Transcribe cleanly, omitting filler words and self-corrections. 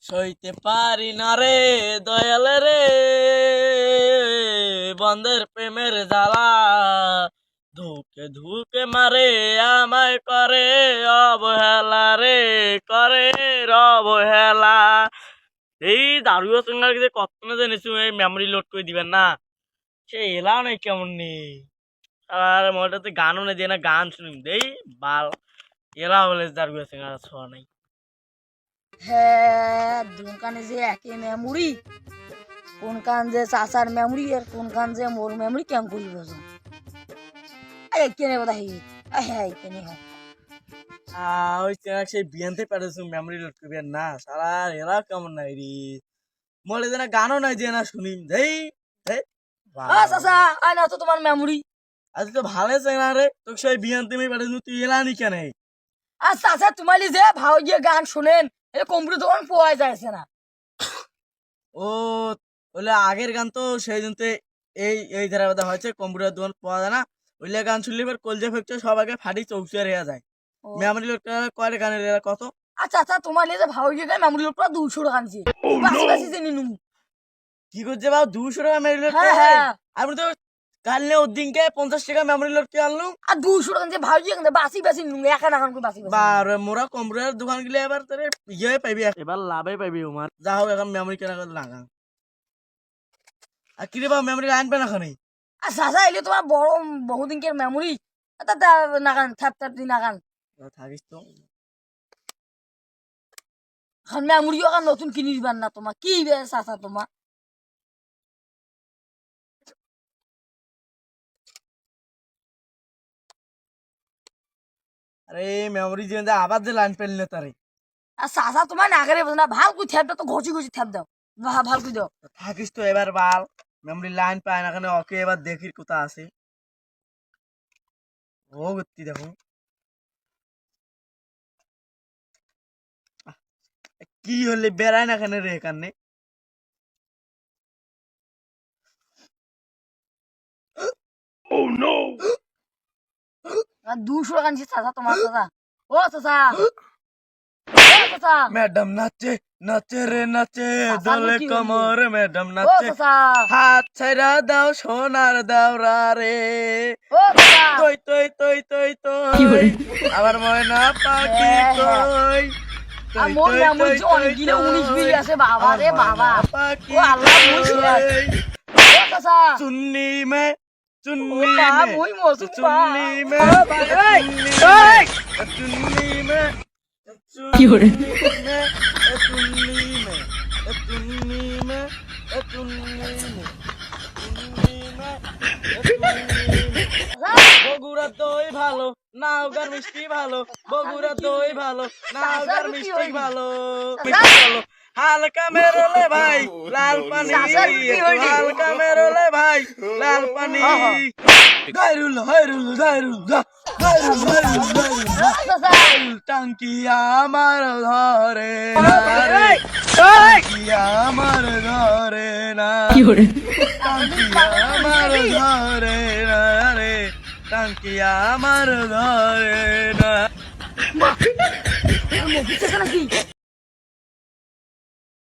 সইতে পারি না রে দয়াল রে বন্ধের প্রেমের জ্বালা ধুকে ধুকে মারে আমায় করে অবহেলা রে করে অবহেলা। এই দারুয়া সঙ্গে যে কত না জেনেছি এই মেমোরি লোড করে দিবেন না সে এলাও নাই কেমন নেই আর মোটাতে গানও নেই দিয়ে না গান শুনিম দেই বাল এলা বলে দারুয়া সঙ্গে ছোঁয়া নাই। হ্যাঁ দুকানে যে একই মেমোরি কোন কান যে চাচার মেমোরি আর কোন কান যে মোর মেমোরি কেমন করি বুঝো এই কেনে কথা হি হ্যাঁ কেনে হয় ওই চেনা সেই বিয়ানতে পারেছ মেমোরি লোড করবেন না সারা এলা কেমন নাই রে মলে যে না গানও নাই দিয়ে না শুনিম দেই চাচা আয় না তো তোমার মেমোরি আজ তো ভালো চেনা রে তোকে সেই বিয়ানতে আমি পারেছ তুই এলা নি কেন আর চাচা তোমার যে ভাও গিয়ে গান শুনেন এই কম্পিউটার দোকান পাওয়া যাচ্ছে না। ও ওলে আগের গান তো সেই জন্য এই এই ধারা কথা হয়েছে কম্পিউটার দোকান পাওয়া যায় না ওইলে গান শুনলে এবার কলজে ফেকছে সব আগে ফাটি চৌচিয়া রেয়া যায় মেমোরি লোড কয় গানের কত। আচ্ছা আচ্ছা তোমার যে ভাও গিয়ে গান মেমোরি লোক 200 টাকা আনছি বাসি বাসি জেনে নুম কি করছে বাবা 200 টাকা মেমোরি লোড হ্যাঁ হ্যাঁ আমি তো কাল নে ওর দিনকে 50 টাকা মেমোরি লোড কে আনলুম আর 200 টাকা যে ভাও গিয়ে বাসি বাসি নুম এখন এখন করে বাসি বাসি বারে মোরা কম্পিউটার দোকান গেলে এবার তোরে ইয়ে পাইবি এবার লাভে পাইবি আমার যা হোক এখন মেমোরি কেনা করে লাগা আর কিরে বাবা মেমোরি আনবে না খানি আর চাচা এলে তোমার বড় বহুদিনকের মেমোরি তাতে নাগান থাপ থাপ দিন নাগান থাকিস তো এখন মেমোরিও এখন নতুন কিনে দিবার না তোমার কি বে চাচা তোমার আরে মেমোরি যে আবার যে লাইন পেলে তারে আর চাচা তোমার নাগারে বোঝো না ভাল করে থ্যাপটা তো ঘষি ঘষি থ্যাপ দাও ভাল করে দাও থাকিস তো এবার বাল মেমোরি লাইন পায় না কেন ওকে এবার দেখির কোথা আছে ও গতি দেখো কি হলে বেড়ায় না কেন রে এখানে আর 200 টাকা নিচ্ছে চাচা তোমার চাচা ও চাচা ম্যাডাম নাচে নাচে রে নাচে চাচা দলে কি হইলো? কমর ম্যাডাম ও নাচে চাচা হাত ছাইরা দাও সোনার দাওরা রে ও চাচা তই তই তই তই তই আবার ময়না পাখি কই আর মোর মেমোরি যে অনেক গিলে 19 বিলি আছে বাবা রে বাবা ও আল্লাহ বুঝি ও চাচা চুন্নি মে ও চুন্নি বা মে মুই মসুম বা চুন্নি মে চুন্নি মে কি হরে চুন্নি মে চুন্নি মে চুন্নি মে বগুড়া দই ভালো নাওগার মিষ্টি ভালো বগুড়া দই ভালো নাওগার মিষ্টি ভালো হালকা মেরোলে ভাই লাল পানি হালকা মেরোলে ভাই লাল পানি গাইরুল হাইরুল গাইরুল টাঙ্কি আমার ধরে না রে টাঙ্কি আমার ধরে না কি হরে টাঙ্কি আমার ধরে না রে টাঙ্কি আমার ধরে না মুখ নাকি